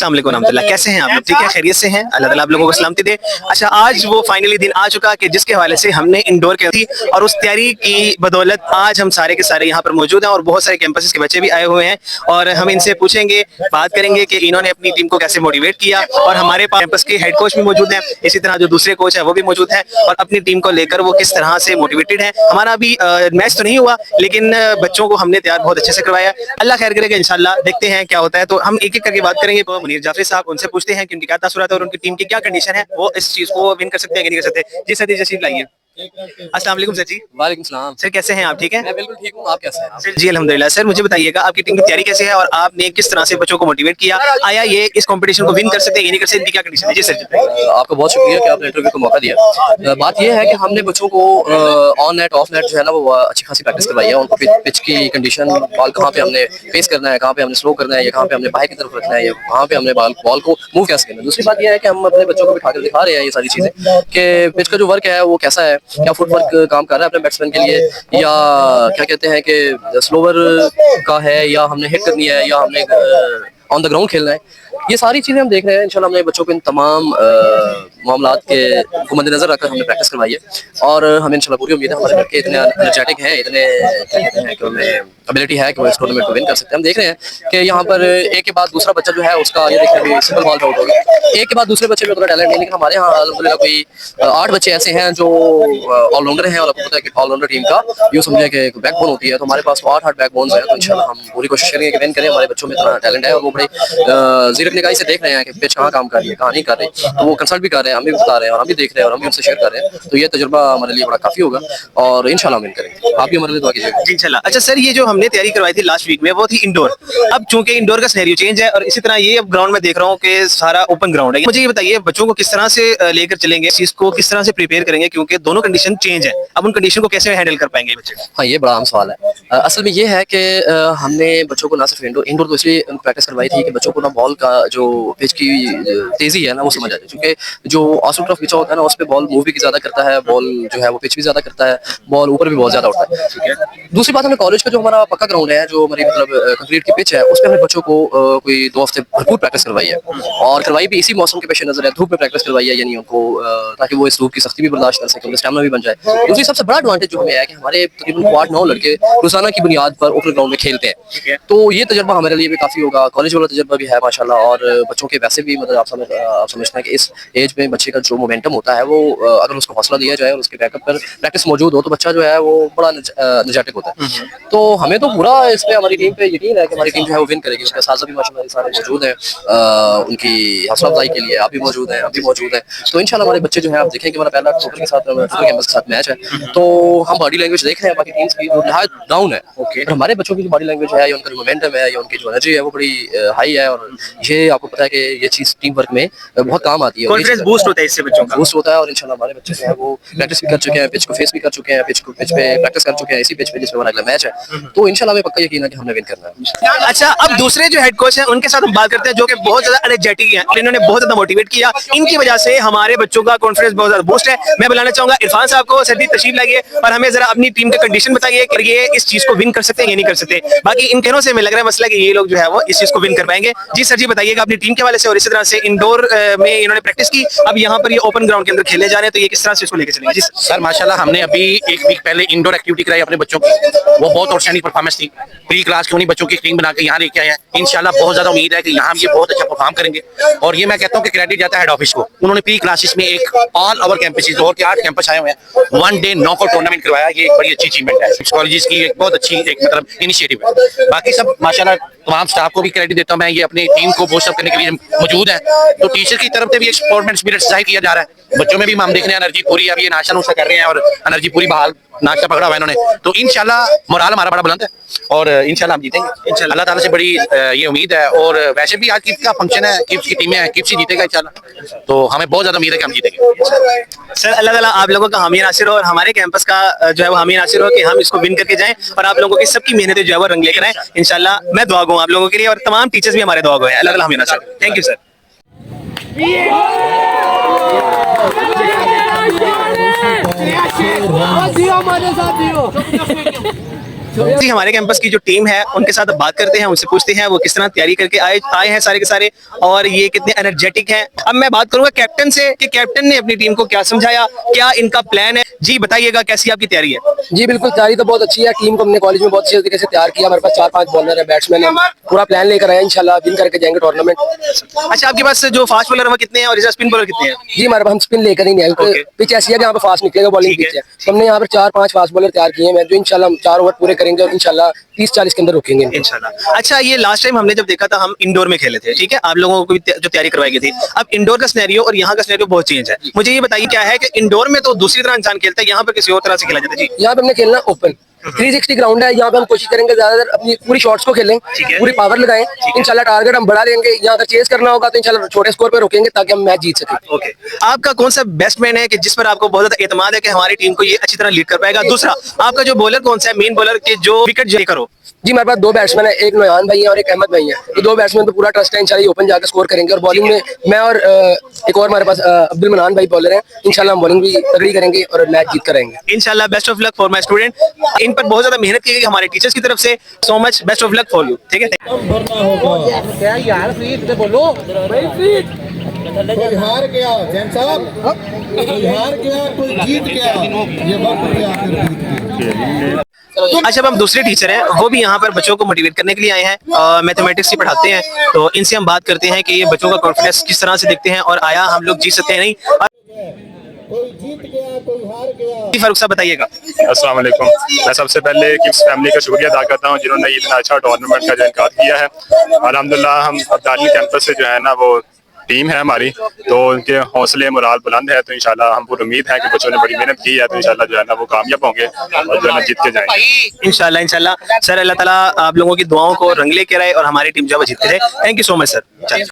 अस्सलाम वालेकुम रहमतुल्लाह, कैसे हैं आप लोग? ठीक है, खैरियत से हैं? अल्लाह ताला आप लोगों को सलामती दे। अच्छा, आज वो फाइनली दिन आ चुका कि जिसके हवाले से हमने इंडोर की थी और उस तैयारी की बदौलत आज हम सारे के सारे यहाँ पर मौजूद हैं और बहुत सारे कैंपसेस के बच्चे भी आए हुए हैं और हम इनसे पूछेंगे, बात करेंगे कि इन्होंने अपनी टीम को कैसे मोटिवेट किया। और हमारे पास कैंपस के हेड कोच भी मौजूद हैं, इसी तरह जो दूसरे कोच है वो भी मौजूद है और अपनी टीम को लेकर वो किस तरह से मोटिवेटेड है। हमारा अभी मैच तो नहीं हुआ, लेकिन बच्चों को हमने तैयार बहुत अच्छे से करवाया। अल्लाह खैर करेगा, इंशाल्लाह देखते हैं क्या होता है। तो हम एक एक करके बात करेंगे। तो मुनीर जाफरी साहब, उनसे पूछते हैं कि उनकी क्या तासुरात है और उनकी टीम की क्या कंडीशन है, वो इस चीज को विन कर सकते हैं कि नहीं कर सकते। जी सर, जशीफ लाइए। अस्सलाम वालेकुम सर जी। वालेकुम सलाम। सर कैसे हैं आप? ठीक है, मैं बिल्कुल ठीक हूँ, आप कैसे हैं? सर जी अल्हम्दुलिल्लाह। सर मुझे बताइएगा आपकी टीम की तैयारी कैसे है और आपने किस तरह से बच्चों को मोटिवेट किया? आया ये इस कंपटीशन को विन कर सकते हैं ये नहीं कर सकते, इनकी क्या कंडीशन है? जी सर जी। आपका बहुत शुक्रिया कि आपने इंटरव्यू को मौका दिया। बात यह है कि हमने बच्चों को ऑन नेट ऑफ नेट जो है ना वो अच्छी खासी प्रैक्टिस करवाई है। उनको पिच की कंडीशन, बॉल कहाँ पे हमने फेस करना है, कहाँ पे हमने स्लो करना है, या कहाँ पे हमने बाहर की तरफ रखना है, या कहाँ पे हमने बॉल को मूव कैसे करना है। दूसरी बात यह है कि हम अपने बच्चों को बिठा कर दिखा रहे हैं ये सारी चीजें कि पिच का जो वर्क है वो कैसा है, क्या फुटवर्क काम कर रहा है अपने बैट्समैन के लिए, या क्या कहते हैं कि स्लोवर का है, या हमने हिट करनी है, या हमने ऑन द ग्राउंड खेलना है। ये सारी चीजें हम देख रहे हैं। इंशाल्लाह हमने बच्चों को इन तमाम मामलात के को मद्देनजर रखकर हमने प्रैक्टिस करवाई है और हमें इंशाल्लाह पूरी उम्मीद है हमारे लड़के इतने एनर्जेटिक हैं, इतने क्या कहते हैं कि उनमें एबिलिटी है कि वो इस टूर्नामेंट को विन कर सकते हैं। हम देख रहे हैं कि यहाँ पर एक के बाद दूसरा बच्चा जो है उसका ये देखते हैं सिंगल बॉल आउट होगा, एक के बाद दूसरे बच्चे में उतना टैलेंट नहीं, लेकिन हमारे यहाँ अल्हम्दुलिल्लाह कोई 8 बच्चे ऐसे हैं जो ऑलराउंडर हैं और आपको पता है कि ऑलराउंडर टीम का यूँ समझे कि एक बैकबोन होती है। तो हमारे पास 8 बैकबोन्स हैं। तो इंशाल्लाह हम पूरी कोशिश करेंगे कि विन करें। हमारे बच्चों में इतना टैलेंट है और वो बड़े जीरक निगाही से देख रहे हैं कि पिच कहाँ काम कर रही है, कहाँ नहीं कर रही। तो वो कंसल्ट भी कर रहे हैं, हम भी बता रहे हैं और हम भी देख रहे हैं और हम भी उनसे शेयर कर रहे हैं। तो ये तजुर्बा हमारे लिए बड़ा काफी होगा और इंशाल्लाह विन करेंगे। आप भी हमारे लिए दुआ कीजिएगा। जी इंशाल्लाह। अच्छा सर, ये जो हमने तैयारी करवाई थी लास्ट वीक में वो थी इंडोर। अब चूंकि इंडोर का सिनेरियो चेंज है और इसी तरह ये अब ग्राउंड में देख रहा हूँ कि सारा ओपन ग्राउंड है। मुझे ये बताइए बच्चों को किस तरह से लेकर चलेंगे, इस चीज को किस तरह से प्रिपेयर करेंगे, क्योंकि दोनों कंडीशन चेंज है। अब उन कंडीशन को कैसे हैंडल कर पाएंगे बच्चे? हाँ, ये बड़ा आम सवाल है। असल में ये है कि हमने बच्चों को ना सिर्फ इंडोर तो इसलिए प्रैक्टिस करवाई थी कि बच्चों को ना बॉल का जो पिच की तेजी है ना वो समझ आ जाए। क्योंकि जो ऑफ टर्फ पिच होता है ना उस पर बॉल मूव भी ज्यादा करता है, बॉल जो है वो पिच भी ज्यादा करता है, बॉल ऊपर भी बहुत ज्यादा उठता है। ठीक है। दूसरी बात, हमें कॉलेज का जो हमारा पक्का ग्राउंड है, जो हमारी मतलब कंक्रीट की पिच है, उस पर हमने बच्चों को कोई 2 हफ्ते भरपूर प्रैक्टिस करवाई है और करवाई भी इसी मौसम के पेश नजर है। धूप में प्रैक्टिस करवाई है, यानी उनको ताकि वो इस धूप की सख्ती भी बर्दाश्त कर सके, उनका स्टैमिना भी बन जाए। दूसरी सबसे बड़ा एडवांटेज जो हमें है कि हमारे तकरीबन 8-9 लड़के रोजाना की बुनियाद पर ओपन ग्राउंड में खेलते हैं। तो ये तजर्बा हमारे लिए भी काफी होगा। कॉलेज वाला तजर्बा भी है माशाल्लाह। और बच्चों के वैसे भी मतलब आप समझते हैं कि इस एज में बच्चे का जो मोमेंटम होता है वो अगर उसको हौसला दिया जाए और उसके बैकअप पर प्रैक्टिस मौजूद हो तो बच्चा जो है वो बड़ा एनर्जेटिक होता है। तो हमें तो पूरा इस पे हमारी टीम पे यकीन है कि हमारी टीम जो है वो विन करेगी। उसके साथ भी माशाल्लाह सारे मौजूद हैं उनकी हौसला अफजाई के लिए। आप भी मौजूद हैं, आप भी मौजूद हैं। तो इंशाल्लाह हमारे बच्चे जो है, आप देखेंगे हमारा पहला टोटल के साथ कैंपस के साथ मैच है, तो हम बॉडी लैंग्वेज देख रहे हैं बाकी टीम्स की जो नहायत डाउन है। और हमारे बच्चों की जो बॉडी लैंग्वेज है या उनका मोमेंटम है या उनकी जो एनर्जी है वो बड़ी हाई है और ये आपको पता है कि ये चीज टीम वर्क में बहुत काम आती है। कॉन्फिडेंस बूस्ट होता है इससे, बच्चों का बूस्ट होता है। और इंशाल्लाह हमारे बच्चे जो है वो प्रैक्टिस भी कर चुके हैं, पिच को फेस भी कर चुके हैं, पिच पे प्रैक्टिस कर चुके हैं इसी पिच पे जिसमें हमारा अगला मैच है। तो इंशाल्लाह हमें पक्का यकीन है कि हमने विन करना है। अच्छा, अब दूसरे जो हेड कोच हैं उनके साथ हम बात करते हैं जो कि बहुत ज्यादा एनर्जेटिक हैं, इन्होंने बहुत ज्यादा मोटिवेट किया। इनकी वजह से हमारे बच्चों का कॉन्फिडेंस बहुत ज्यादा बूस्ट है। मैं बुलाना चाहूंगा इरफान साहब को। सर जी तशरीफ लाइए और हमें जरा अपनी टीम का कंडीशन बताइए कि ये इस चीज को विन कर सकते हैं या नहीं कर सकते। बाकी इन कहनों से हमें लग रहा है मसला कि ये लोग जो है वो इस चीज को विन कर पाएंगे। जी सर जी बताइएगा अपनी टीम के वाले से। और इसी तरह से इंडोर में इन्होंने प्रैक्टिस की, अब यहाँ पर ये ओपन ग्राउंड के अंदर खेले जा रहे हैं, तो ये किस तरह से इसको लेकर चलेंगे? जी सर माशाल्लाह हमने अभी 1 वीक पहले इंडोर एक्टिविटी कराई अपने बच्चों की, वो बहुत आउटस्टैंडिंग परफॉर्मेंस थी। प्री क्लास के उन्हीं बच्चों की टीम बना के यहाँ लेके आए हैं। इंशाल्लाह बहुत ज्यादा उम्मीद है कि यहाँ ये बहुत अच्छा परफॉर्म करेंगे। और ये मैं कहता हूँ कि क्रेडिट जाता है हेड ऑफिस को। उन्होंने प्री क्लासेस में एक ऑल ओवर कैंपस और के 8 कैंपस आए हुए हैं, 1 डे नॉकआउट टूर्नामेंट करवाया। ये एक बड़ी अच्छी अचीवमेंट है कॉलेजेस की, एक बहुत अच्छी एक मतलब इनिशिएटिव है। बाकी सब माशाल्लाह तमाम स्टाफ को भी क्रेडिट देता हूँ मैं। ये अपनी टीम को बूस्ट अप करने के लिए मौजूद है। तो टीचर की तरफ से भी एक स्पोर्ट्समैन स्पिरिट जाहिर किया जा रहा है। बच्चों में भी हम देख रहे हैं एनर्जी पूरी, अब ये नाश्ता नुश्ता कर रहे हैं और एनर्जी पूरी बहाल, नाश्ता पकड़ा हुआ है इन्होंने। तो इंशाल्लाह मोराल हमारा बड़ा बुलंद है और इंशाल्लाह हम जीतेंगे। इंशाल्लाह अल्लाह ताला से बड़ी ये उम्मीद है। और वैसे भी आज किप्स का फंक्शन है, किप्स की टीमें हैं, किप्स ही जीतेगा इंशाल्लाह। तो हमें बहुत ज्यादा उम्मीद है कि हम जीतेंगे। सर अल्लाह ताला आप लोगों का हामी नासिर हो और हमारे कैंपस का जो है वो हामी नासिर हो कि हम इसको विन करके जाएं और आप लोगों की सबकी मेहनतें जो है वो रंग लेकर आए। इंशाल्लाह मैं दुआ गो आप लोगों के लिए और तमाम टीचर्स भी हमारे दुआ गो हैं। अल्लाह ताला हामी नासिर। Thank you sir. दियो हमारे साथ दियो। जी हमारे कैंपस की जो टीम है उनके साथ अब बात करते हैं, उनसे पूछते हैं वो किस तरह तैयारी करके आए हैं सारे के सारे, और ये कितने एनर्जेटिक हैं। अब मैं बात करूंगा कैप्टन से कि कैप्टन ने अपनी टीम को क्या समझाया, क्या इनका प्लान है। जी बताइएगा कैसी आपकी तैयारी है। जी बिल्कुल, तैयारी तो बहुत अच्छी है। टीम को हमने कॉलेज में बहुत अच्छे तरीके से तैयार किया। हमारे पास 4-5 बॉलर है, बैट्समैन है, पूरा प्लान लेकर आए, इंशाल्लाह विन करके जाएंगे टूर्नामेंट। अच्छा आपके पास जो फास्ट बॉलर है वो कितने हैं और स्पिन बॉलर कितने हैं। जी हमारे पास हम स्पिन लेकर ही नहीं आए, क्योंकि पिच ऐसी है कि यहाँ पे फास्ट निकलेगा, बॉलिंग ठीक है, पिच है। तो हमने यहाँ पर 4-5 फास्ट बॉलर तैयार किए हैं, जो इंशाल्लाह हम 4 ओवर पूरे करेंगे और इंशाल्लाह 30-40 के अंदर रुकेंगे इंशाल्लाह। अच्छा ये लास्ट टाइम हमने जब देखा था हम इंडोर में खेले थे, ठीक है, आप लोगों को भी जो तैयारी करवाई गई थी। अब इंडोर का सिनेरियो और यहाँ का सिनेरियो बहुत चेंज है। मुझे ये बताइए क्या है कि इंडोर में तो दूसरी तरह इंसान खेलता है, यहाँ पर किसी और तरह से खेला जाता है। जी यहाँ पे हमने खेलना ओपन 360 ग्राउंड है। यहाँ पे हम कोशिश करेंगे ज्यादातर अपनी पूरी शॉट्स को खेलें, ठीक है। पूरी पावर लगाएं, इंशाल्लाह टारगेट हम बढ़ा देंगे। यहाँ अगर चेस करना होगा तो इंशाल्लाह छोटे स्कोर पे रोकेंगे ताकि हम मैच जीत सकें। ओके, आपका कौन सा बेस्ट मैन है कि जिस पर आपको बहुत ज्यादा एतमाद है कि हमारी टीम को ये अच्छी तरह लीड कर पाएगा। दूसरा आपका जो बॉलर कौन सा है, मेन बॉलर के जो विकेट जे करो। जी हमारे पास 2 बैट्समैन है, एक नोयान भाई है और एक अहमद भाई है। ये 2 बैट्समैन पे पूरा ट्रस्ट है, इंशाल्लाह ओपन जाकर स्कोर करेंगे। और बॉलिंग में मैं और एक और हमारे पास अब्दुल मनान भाई बॉलर है, इंशाल्लाह हम बॉलिंग भी तगड़ी करेंगे और मैच जीत कर आएंगे इंशाल्लाह। Best of luck for my student. इन पर बहुत ज्यादा मेहनत की गई हमारे टीचर्स की तरफ से। So much best of luck for you. ठीक है, क्या यार फ्रीज बोलो कोई हार गया जैन साहब, कोई हार गया कोई जीत गया, ये वक्त है आखिर जीत की। अच्छा अब हम दूसरे टीचर हैं, वो भी यहाँ पर बच्चों को मोटिवेट करने के लिए आए हैं, मैथमेटिक्स ही पढ़ाते हैं। तो इनसे हम बात करते हैं कि ये बच्चों का कॉन्फिडेंस किस तरह से देखते हैं और आया हम लोग जीत सकते हैं नहीं। कोई जीत गया कोई हार गया। फारूक साहब बताइएगा। अस्सलाम वालेकुम। मैं सबसे पहले किप्स फैमिली का शुक्रिया अदा करता हूँ जिन्होंने इतना अच्छा टूर्नामेंट का इनेकाद किया है। अल्हम्दुलिल्लाह हम अब्दाली कैंपस से जो है ना वो टीम है हमारी, तो उनके हौसले मोराल बुलंद है। तो इंशाल्लाह हम पूरी उम्मीद है कि बच्चों ने बड़ी मेहनत की है, तो इंशाल्लाह जो है ना वो कामयाब होंगे और जो है ना जीत के जाएंगे इंशाल्लाह इंशाल्लाह। सर अल्लाह ताला आप लोगों की दुआओं को रंग लेके रहे और हमारी टीम जो है वो जीतते रहे। Thank you so much sir.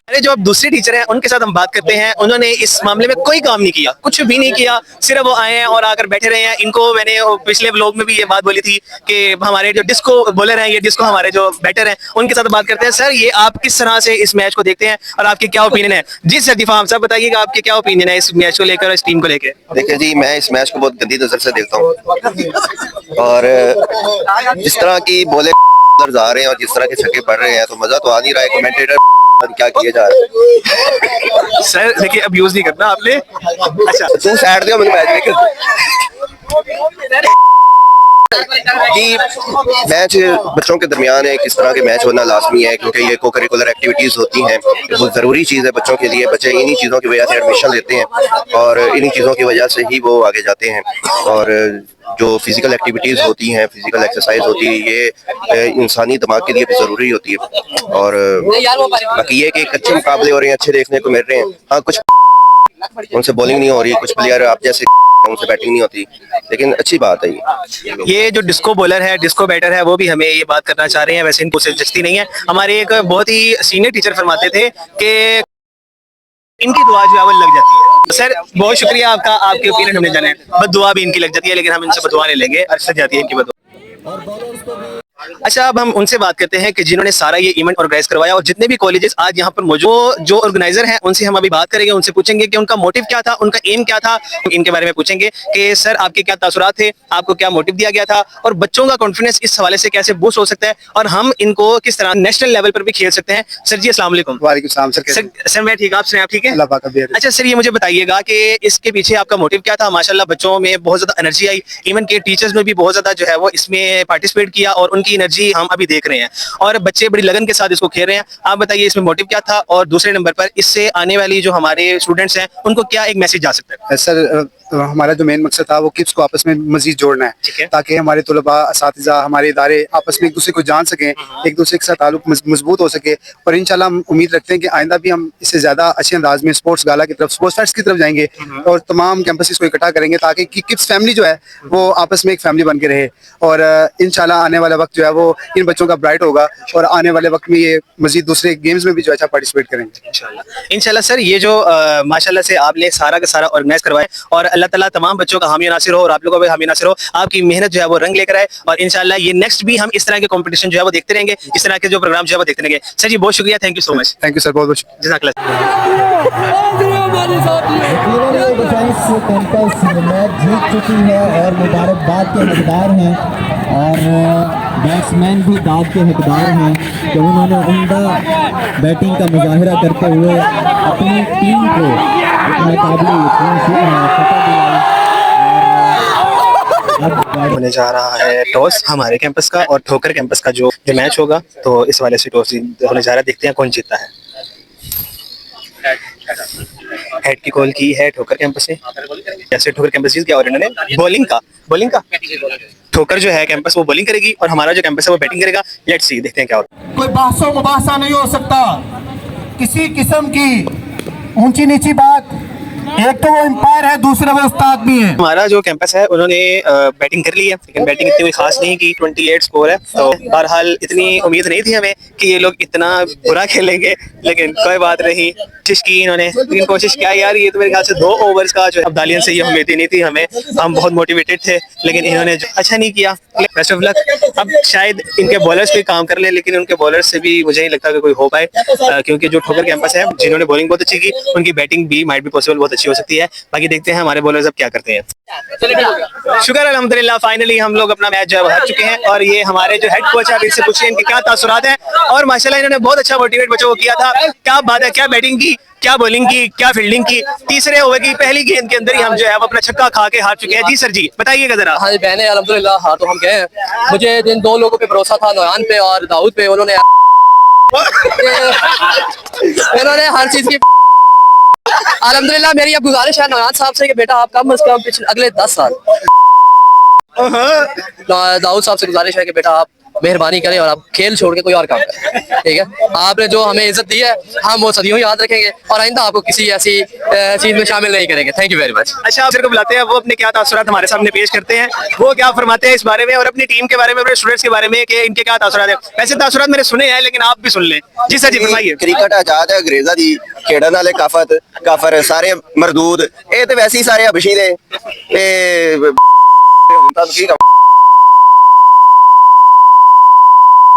अरे जो अब दूसरे टीचर हैं उनके साथ हम बात करते हैं। उन्होंने इस मामले में कोई काम नहीं किया, कुछ भी नहीं किया, सिर्फ वो आए हैं और आकर बैठे रहे हैं। इनको मैंने पिछले व्लॉग में भी ये बात बोली थी कि हमारे जो डिस्को बॉलर हैं, ये डिस्को हमारे जो बैटर हैं, उनके साथ बात करते हैं। सर ये आप किस तरह से इस मैच को देखते हैं और आपके क्या ओपिनियन है। जी सर दिफा साहब बताइएगा आपके क्या ओपिनियन है इस मैच को लेकर, इस टीम को लेकर। देखिए जी मैं इस मैच को बहुत गंदी नजर से देखता हूँ और जिस तरह की बोले आ रहे हैं और जिस तरह के छक्के पड़ रहे हैं तो मजा तो आ नहीं रहा है। कमेंटेटर क्या किए जा रहे हैं सर देखिए अब्यूज नहीं करना आपने। अच्छा तू साइड दे मैच जी। मैच बच्चों के दरमियान है, किस तरह के मैच होना लाजमी है क्योंकि ये को करिकुलर एक्टिविटीज होती हैं, बहुत ज़रूरी चीज़ है बच्चों के लिए। बच्चे इन्हीं चीज़ों की वजह से एडमिशन लेते हैं और इन्हीं चीज़ों की वजह से ही वो आगे जाते हैं। और जो फिजिकल एक्टिविटीज़ होती हैं, फिजिकल एक्सरसाइज होती है, ये इंसानी दिमाग के लिए भी ज़रूरी होती है। और बाकी ये कि अच्छे मुकाबले हो रहे हैं, अच्छे देखने को मिल रहे हैं। हाँ कुछ उनसे बॉलिंग नहीं हो रही, कुछ प्लेयर आप जैसे उनसे बैटिंग नहीं होती, लेकिन अच्छी बात है ये जो डिस्को बॉलर है, डिस्को बैटर है, वो भी हमें ये बात करना चाह रहे हैं। वैसे इनको दिलचस्पी नहीं है। हमारे एक बहुत ही सीनियर टीचर फरमाते थे कि इनकी दुआ जो है वो लग जाती है। सर बहुत शुक्रिया आपका, आपके ओपिनियन हमने जाने। बददुआ भी इनकी लग जाती है, लेकिन हम इनसे बददुआ नहीं लेंगे, अरसद जाती है इनकी बददुआ। अच्छा अब हम उनसे बात करते हैं कि जिन्होंने सारा ये इवेंट ऑर्गेनाइज करवाया और जितने भी कॉलेजेस आज यहाँ पर मौजूद जो ऑर्गेनाइजर हैं उनसे हम अभी बात करेंगे। उनसे पूछेंगे कि उनका मोटिव क्या था, उनका एम क्या था। इनके बारे में पूछेंगे कि सर आपके क्या तासुरात थे, आपको क्या मोटिव दिया गया था और बच्चों का कॉन्फिडेंस इस हवाले से कैसे बूस्ट हो सकता है और हम इनको किस तरह नेशनल लेवल पर भी खेल सकते हैं। सर जी अस्सलाम वालेकुम। वालेकुम सलाम सर। सर मैं ठीक, आप सुनाएं आप ठीक है। अल्लाह पाक का बेहतर। अच्छा सर ये मुझे बताइएगा कि इसके पीछे आपका मोटिव क्या था। माशाल्लाह बच्चों में बहुत ज्यादा एनर्जी आई, इवन के टीचर्स में भी बहुत ज्यादा जो है वो इसमें पार्टिसिपेट किया और उनकी एनर्जी हम अभी देख रहे हैं और बच्चे बड़ी लगन के साथ इसको खेल रहे हैं। आप बताइए इसमें मोटिव क्या था और दूसरे नंबर पर इससे आने वाली जो हमारे स्टूडेंट्स हैं उनको क्या एक मैसेज जा सकता है। सर हमारा जो मेन मकसद था वो किप्स को आपस में मजीद जोड़ना है ताकि हमारे तलबा, असातिज़ा, हमारे इदारे आपस में एक दूसरे को जान सकें, एक दूसरे के साथ ताल्लुक मजबूत हो सके। और इंशाल्लाह हम उम्मीद रखते हैं कि आइंदा भी हम इससे ज़्यादा अच्छे अंदाज में स्पोर्ट्स गाला की तरफ, स्पोर्ट्स फेस्ट की तरफ जाएंगे और तमाम कैंपसेस को इकट्ठा करेंगे ताकि किप्स फैमिली जो है वो आपस में एक फैमिली बन के रहे। और इंशाल्लाह आने वाला वक्त जो है वो इन बच्चों का ब्राइट होगा और आने वाले वक्त में ये मजीद दूसरे गेम्स में भी जो अच्छा पार्टिसिपेट करेंगे इंशाल्लाह। सर ये जो माशाल्लाह से आपने सारा का सारा ऑर्गेनाइज करवाए और अल्लाह ताला तमाम बच्चों का हामी नासिर हो और आप लोगों का भी हामी नासिर हो। आपकी मेहनत जो है वो रंग लेकर आए और इंशाल्लाह ये नेक्स्ट भी हम इस तरह के कंपटीशन जो है वो देखते रहेंगे, इस तरह के जो प्रोग्राम जो है वो देखते रहेंगे। सर जी बहुत शुक्रिया, thank you so much. Thank you sir, बहुत बहुत जज़ाकल्लाह। कैंपस मैच जीत चुकी है और मुबारकबाद के हकदार हैं। और बैट्समैन भी दाद के हकदार हैं कि उन्होंने उम्दा बैटिंग का मुजाहिरा करते हुए अपनी टीम को अपने काबिल फतह दिलाई। होने जा रहा है टॉस हमारे कैंपस का और ठोकर कैंपस का जो मैच होगा, तो इस वाले से टॉस होने जा रहा है। देखते हैं कौन जीतता है। हेड की कॉल की है ठोकर कैंपस ने, जैसे ठोकर कैंपस जीत गया और इन्होंने बॉलिंग का ठोकर जो है कैंपस वो बॉलिंग करेगी और हमारा जो कैंपस है वो बैटिंग करेगा। लेट्स सी, देखते हैं क्या होता है। कोई बहसो मुबासा नहीं हो सकता किसी किस्म की ऊंची नीची बात। एक तो वो एम्पायर है, दूसरा वो उस्ताद भी है। हमारा जो कैंपस है उन्होंने बैटिंग कर ली है, लेकिन बैटिंग इतनी कोई खास नहीं की। 28 स्कोर है, तो बहरहाल इतनी उम्मीद नहीं थी हमें कि ये लोग इतना बुरा खेलेंगे, लेकिन कोई बात नहीं, कोशिश की इन्होंने। लेकिन कोशिश क्या यार, ये तो मेरे ख्याल से 2 ओवर्स का जो अब्दालियन से ये उम्मीद ही नहीं थी हमें। हम बहुत मोटिवेटेड थे, लेकिन इन्होंने अच्छा नहीं किया। Best of luck. अब शायद इनके बॉलर्स भी काम कर ले, लेकिन उनके बॉलर्स से भी मुझे नहीं लगता कि कोई हो पाए, क्योंकि जो ठोकर कैंपस है जिन्होंने बॉलिंग बहुत अच्छी की, उनकी बैटिंग भी माइट भी पॉसिबल बहुत अच्छी हो सकती है। बाकी देखते हैं हमारे बॉलर्स अब क्या करते हैं। शुक्र अल्हम्दुलिल्लाह, फाइनली हम लोग अपना मैच जो है हार चुके हैं। और ये हमारे जो हेड कोच है, अब इनसे पूछिए इनके क्या तासुरात हैं। और माशाल्लाह इन्होंने बहुत अच्छा मोटिवेट बच्चों को किया था। क्या बात है, क्या बैटिंग की, क्या बॉलिंग की, क्या फील्डिंग की। तीसरे ओवर की पहली गेंद के अंदर ही हम जो है अपना छक्का खा के हार चुके हैं। जी सर जी बताइएगा जरा। हाँ जी बहने अल्हम्दुलिल्लाह हार तो हम गए हैं। मुझे जिन 2 लोगों पे भरोसा था, नोयान पे और दाऊद पे, उन्होंने हर चीज की। अल्हम्दुलिल्लाह मेरी अब गुजारिश है नोयान साहब से कि बेटा आप कम से कम पिछले अगले 10 साल दाऊद साहब से गुजारिश है कि बेटा आप मेहरबानी करें और आप खेल छोड़ के कोई और काम करें, ठीक है। आपने जो हमें इज्जत दी है हम वो सदियों याद रखेंगे और आइंदा आपको किसी ऐसी चीज में शामिल नहीं करेंगे। Thank you very much. अच्छा, आप को बुलाते हैं, वो अपने क्या तासुरात हमारे सामने पेश करते हैं, वो क्या फरमाते हैं इस बारे में और अपनी टीम के बारे में, अपने स्टूडेंट्स के बारे में कि इनके क्या तासुरात है। वैसे तासुरात मैंने सुने हैं, लेकिन आप भी सुन लें। जी सर जी फरमाइए। क्रिकेट आजाद है अंग्रेजा दी खेडन वाले काफर सारे मरदूद ये तो वैसे ही सारे हबशी ने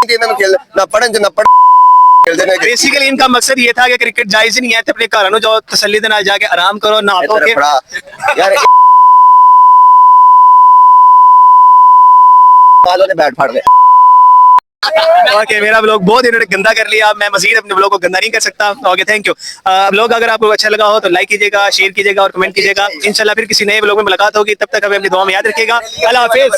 ना पढ़न ना पढ़। बेसिकली इनका मकसद ये था कि क्रिकेट जायज नहीं है, तो अपने घरों जाओ तसल्ली दे नाल जाके आराम करो, ना धो के। यार वालों ने बैट फाड़ दे। ओके, मेरा ब्लॉग बहुत इन्होंने गंदा कर लिया, मैं मजीद अपने ब्लॉग को गंदा नहीं कर सकता। Okay thank you. ब्लॉग अगर आपको अच्छा लगा हो तो लाइक कीजिएगा, शेयर कीजिएगा और कमेंट कीजिएगा। इंशाल्लाह फिर किसी नए ब्लॉग में मुलाकात होगी, तब तक हमें अपनी दुआ में याद रखिएगा। अल्लाह हाफिज।